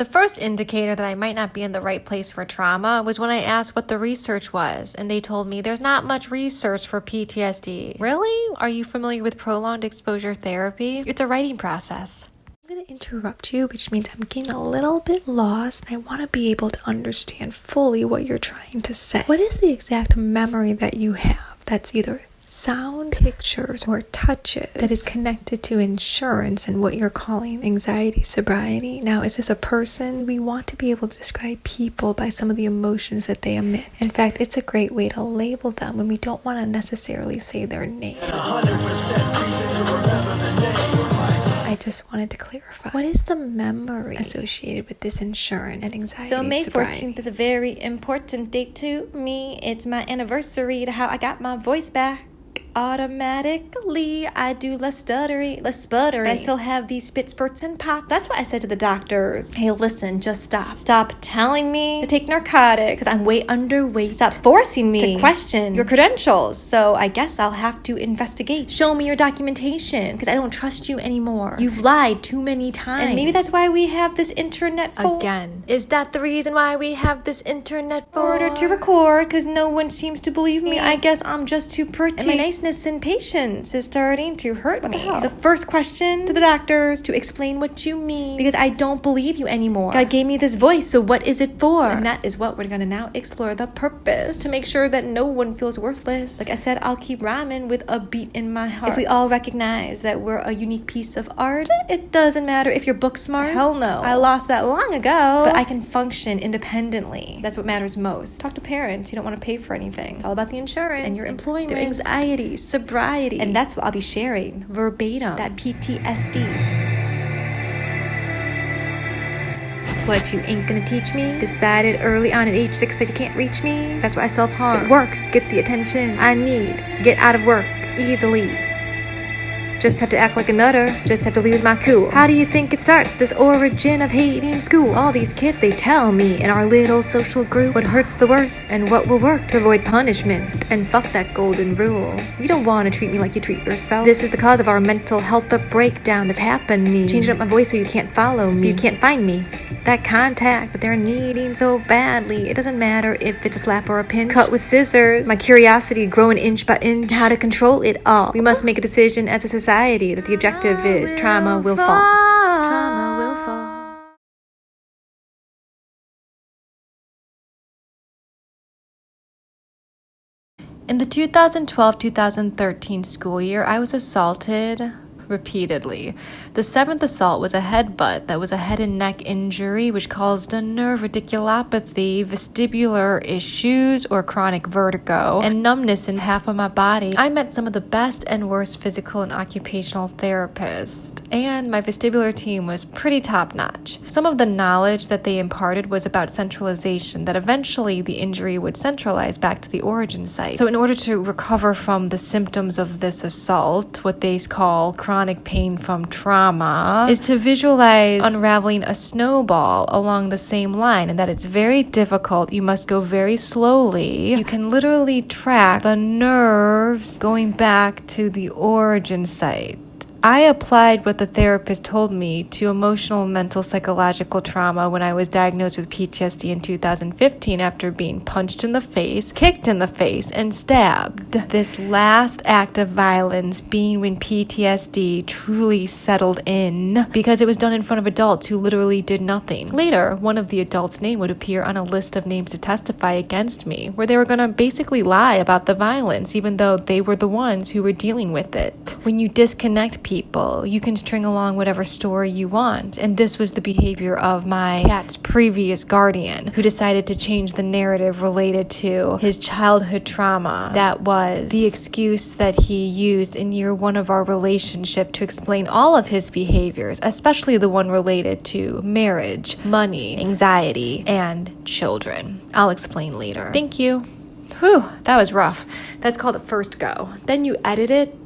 The first indicator that I might not be in the right place for trauma was when I asked what the research was, and they told me there's not much research for PTSD. Really? Are you familiar with prolonged exposure therapy? It's a writing process. I'm going to interrupt you, which means I'm getting a little bit lost, and I want to be able to understand fully what you're trying to say. What is the exact memory that you have that's either sound, pictures, or touches that is connected to insurance and what you're calling anxiety sobriety? Now, is this a person? We want to be able to describe people by some of the emotions that they emit. In fact, it's a great way to label them when we don't want to necessarily say their name. 100% reason to remember the name. I just wanted to clarify. What is the memory associated with this insurance and anxiety So May sobriety? 14th is a very important date to me. It's my anniversary to how I got my voice back. Automatically, I do less stuttery, less sputtery. I still have these spit spurts and pop. That's why I said to the doctors, hey, listen, just stop. Stop telling me to take narcotics because I'm way underweight. Stop forcing me to question your credentials. So I guess I'll have to investigate. Show me your documentation because I don't trust you anymore. You've lied too many times. And maybe that's why we have this internet for. Again, is that the reason why we have this internet for? Order to record because no one seems to believe me. I guess I'm just too pretty. And my niceness and patience is starting to hurt me. The first question to the doctors to explain what you mean because I don't believe you anymore. God gave me this voice, so what is it for? And that is what we're gonna now explore, the purpose, to make sure that no one feels worthless. Like I said, I'll keep rhyming with a beat in my heart. If we all recognize that we're a unique piece of art, it doesn't matter if you're book smart. Hell no. I lost that long ago. But I can function independently. That's what matters most. Talk to parents. You don't want to pay for anything. It's all about the insurance and your employment, their anxiety, sobriety, and that's what I'll be sharing verbatim, that PTSD. What, you ain't gonna teach me? Decided early on at age 6 that you can't reach me? That's why I self-harm. It works. Get the attention I need. Get out of work easily. Just have to act like a nutter. Just have to lose my cool. How do you think it starts? This origin of hating school. All these kids, they tell me in our little social group what hurts the worst and what will work to avoid punishment. And fuck that golden rule. You don't want to treat me like you treat yourself. This is the cause of our mental health, the breakdown that's happening. Changing up my voice so you can't follow me. So you can't find me. That contact that they're needing so badly. It doesn't matter if it's a slap or a pinch. Cut with scissors. My curiosity growing inch by inch. How to control it all. We must make a decision as a society that the objective is trauma will fall. Trauma will fall. In the 2012-2013 school year, I was assaulted repeatedly. The 7th assault was a headbutt that was a head and neck injury which caused a nerve radiculopathy, vestibular issues or chronic vertigo, and numbness in half of my body. I met some of the best and worst physical and occupational therapists, and my vestibular team was pretty top-notch. Some of the knowledge that they imparted was about centralization, that eventually the injury would centralize back to the origin site. So in order to recover from the symptoms of this assault, what they call chronic pain from trauma, is to visualize unraveling a snowball along the same line, and that it's very difficult. You must go very slowly. You can literally track the nerves going back to the origin site. I applied what the therapist told me to emotional, mental, psychological trauma when I was diagnosed with PTSD in 2015 after being punched in the face, kicked in the face, and stabbed. This last act of violence being when PTSD truly settled in because it was done in front of adults who literally did nothing. Later, one of the adults' name would appear on a list of names to testify against me, where they were going to basically lie about the violence even though they were the ones who were dealing with it. When you disconnect people, you can string along whatever story you want, and this was the behavior of my cat's previous guardian, who decided to change the narrative related to his childhood trauma. That was the excuse that he used in year 1 of our relationship to explain all of his behaviors, especially the one related to marriage, money, anxiety, and children. I'll explain later. Thank you. Whew, that was rough. That's called a first go. Then you edit it,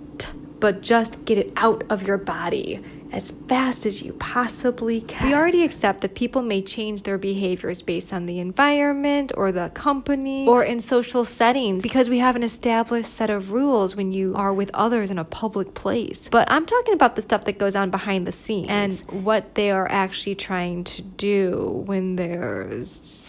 but just get it out of your body. as fast as you possibly can. We already accept that people may change their behaviors based on the environment or the company or in social settings because we have an established set of rules when you are with others in a public place. But I'm talking about the stuff that goes on behind the scenes and what they are actually trying to do when there's...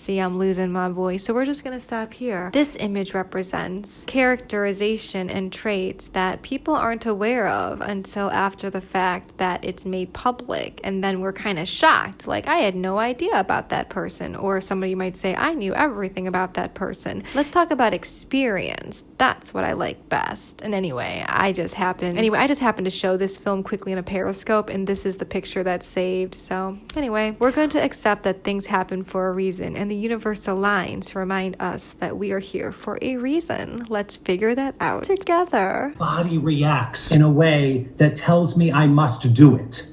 See, I'm losing my voice, so we're just gonna stop here. This image represents characterization and traits that people aren't aware of until after the fact that it's made public, and then we're kind of shocked, like, I had no idea about that person, or somebody might say, I knew everything about that person. Let's talk about experience. That's what I like best. And anyway, I just happened to show this film quickly in a Periscope, and this is the picture that's saved. So anyway, we're going to accept that things happen for a reason, and the universe aligns to remind us that we are here for a reason. Let's figure that out together. Body reacts in a way that tells me I must do it.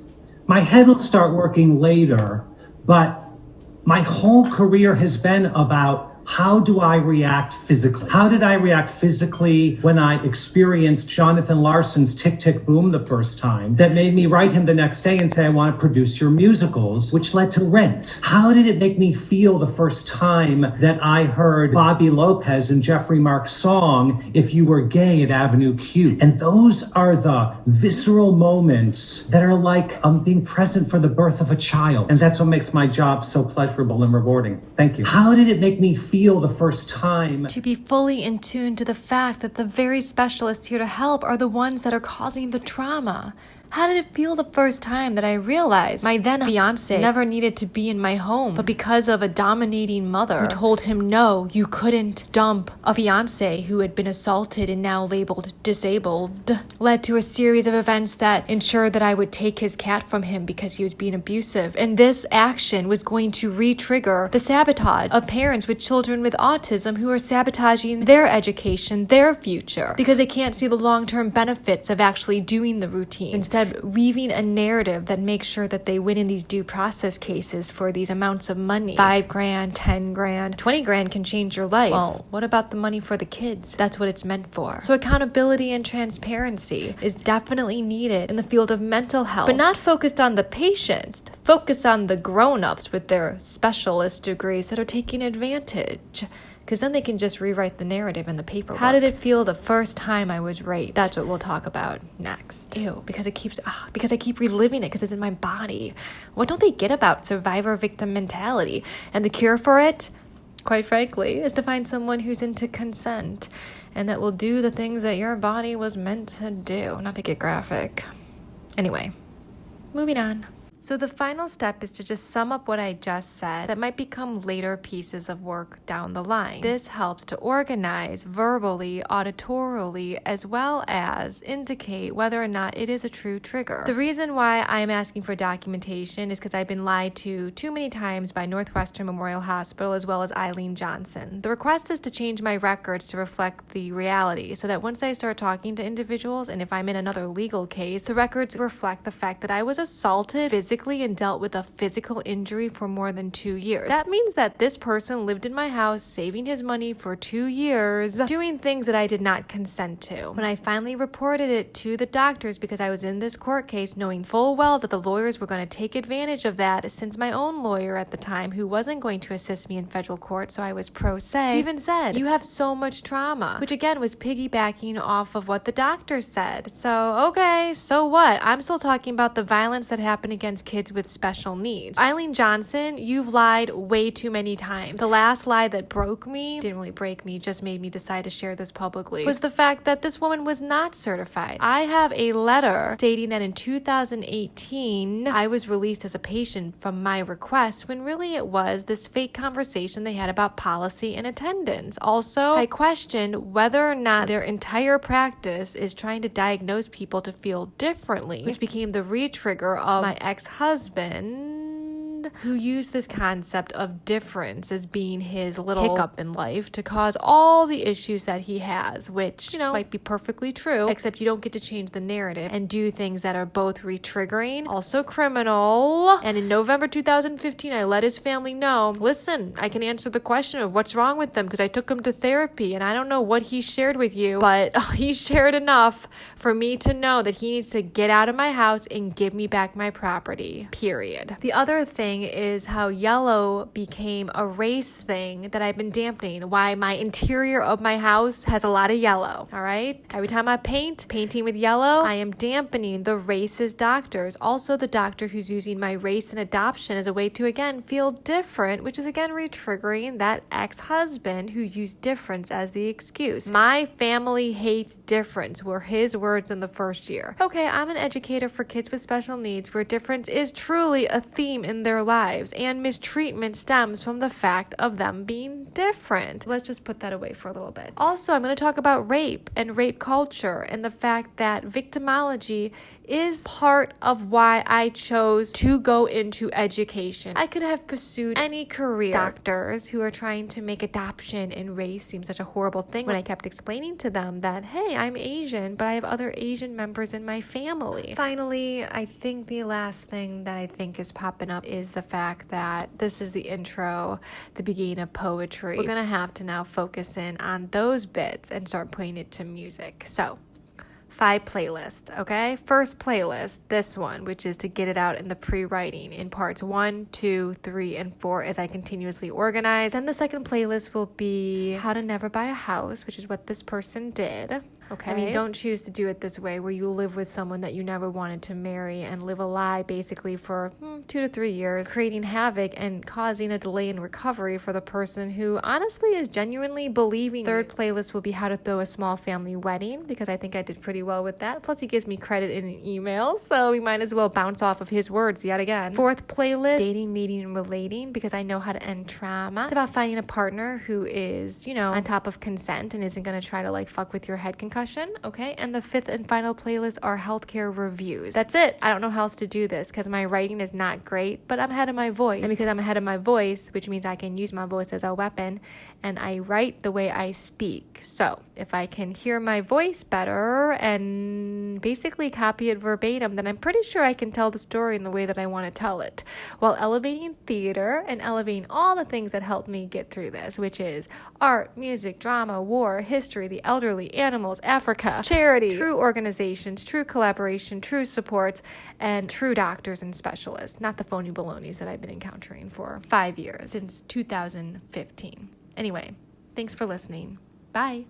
My head will start working later, but my whole career has been about how do I react physically? How did I react physically when I experienced Jonathan Larson's Tick, Tick, Boom the first time? That made me write him the next day and say, I want to produce your musicals, which led to Rent. How did it make me feel the first time that I heard Bobby Lopez and Jeffrey Mark's song, If You Were Gay at Avenue Q? And those are the visceral moments that are like being present for the birth of a child. And that's what makes my job so pleasurable and rewarding. Thank you. How did it make me feel the first time? To be fully in tune to the fact that the very specialists here to help are the ones that are causing the trauma. How did it feel the first time that I realized my then fiance never needed to be in my home, but because of a dominating mother who told him no, you couldn't dump a fiance who had been assaulted and now labeled disabled, led to a series of events that ensured that I would take his cat from him because he was being abusive. And this action was going to re-trigger the sabotage of parents with children with autism who are sabotaging their education, their future, because they can't see the long-term benefits of actually doing the routine. Instead, weaving a narrative that makes sure that they win in these due process cases for these amounts of money. 5 grand, 10 grand, 20 grand can change your life. Well, what about the money for the kids? That's what it's meant for. So accountability and transparency is definitely needed in the field of mental health, but not focused on the patients. Focus on the grown-ups with their specialist degrees that are taking advantage. Because then they can just rewrite the narrative in the paperwork. How did it feel the first time I was raped? That's what we'll talk about next. Ew, because I keep reliving it because it's in my body. What don't they get about survivor-victim mentality? And the cure for it, quite frankly, is to find someone who's into consent and that will do the things that your body was meant to do. Not to get graphic. Anyway, moving on. So the final step is to just sum up what I just said that might become later pieces of work down the line. This helps to organize verbally, auditorily, as well as indicate whether or not it is a true trigger. The reason why I'm asking for documentation is because I've been lied to too many times by Northwestern Memorial Hospital as well as EILEEN Johnson. The request is to change my records to reflect the reality so that once I start talking to individuals and if I'm in another legal case, the records reflect the fact that I was assaulted physically and dealt with a physical injury for more than 2 years. That means that this person lived in my house, saving his money for 2 years, doing things that I did not consent to. When I finally reported it to the doctors because I was in this court case knowing full well that the lawyers were going to take advantage of that, since my own lawyer at the time, who wasn't going to assist me in federal court, so I was pro se, even said, you have so much trauma, which again was piggybacking off of what the doctor said. So, okay, so what? I'm still talking about the violence that happened against kids with special needs. EILEEN Johnson, you've lied way too many times. The last lie that broke me, didn't really break me, just made me decide to share this publicly, was the fact that this woman was not certified. I have a letter stating that in 2018, I was released as a patient from my request when really it was this fake conversation they had about policy and attendance. Also, I questioned whether or not their entire practice is trying to diagnose people to feel differently, which became the re-trigger of my ex-husband who used this concept of difference as being his little hiccup in life to cause all the issues that he has, which, might be perfectly true, except you don't get to change the narrative and do things that are both re-triggering, also criminal. And in November 2015, I let his family know, listen, I can answer the question of what's wrong with them because I took him to therapy, and I don't know what he shared with you, but he shared enough for me to know that he needs to get out of my house and give me back my property, period. The other thing is how yellow became a race thing that I've been dampening, why my interior of my house has a lot of yellow, all right? Every time I painting with yellow, I am dampening the racist doctors. Also, the doctor who's using my race and adoption as a way to, again, feel different, which is, again, re-triggering that ex-husband who used difference as the excuse. My family hates difference were his words in the first year. Okay, I'm an educator for kids with special needs where difference is truly a theme in their lives, and mistreatment stems from the fact of them being different. Let's just put that away for a little bit. Also, I'm going to talk about rape and rape culture and the fact that victimology is part of why I chose to go into education. I could have pursued any career. Doctors who are trying to make adoption and race seem such a horrible thing when I kept explaining to them that, hey, I'm Asian, but I have other Asian members in my family. Finally, I think the last thing that I think is popping up is the fact that this is the intro, the beginning of poetry. We're going to have to now focus in on those bits and start putting it to music. So, 5 playlist, okay? First playlist, this one, which is to get it out in the pre-writing in parts 1, 2, 3, and 4 as I continuously organize. Then the second playlist will be how to never buy a house, which is what this person did. Okay. I mean, don't choose to do it this way where you live with someone that you never wanted to marry and live a lie basically for 2 to 3 years, creating havoc and causing a delay in recovery for the person who honestly is genuinely believing. Third playlist will be how to throw a small family wedding, because I think I did pretty well with that. Plus, he gives me credit in an email, so we might as well bounce off of his words yet again. Fourth playlist, dating, meeting, and relating, because I know how to end trauma. It's about finding a partner who is, on top of consent and isn't going to try to fuck with your head concussion. Okay, and the fifth and final playlist are healthcare reviews. That's it. I don't know how else to do this because my writing is not great, but I'm ahead of my voice. And because I'm ahead of my voice, which means I can use my voice as a weapon, and I write the way I speak. So if I can hear my voice better and basically copy it verbatim, then I'm pretty sure I can tell the story in the way that I want to tell it, while elevating theater and elevating all the things that helped me get through this, which is art, music, drama, war, history, the elderly, animals, Africa, charity, true organizations, true collaboration, true supports, and true doctors and specialists, not the phony balonies that I've been encountering for 5 years, since 2015. Anyway, thanks for listening. Bye.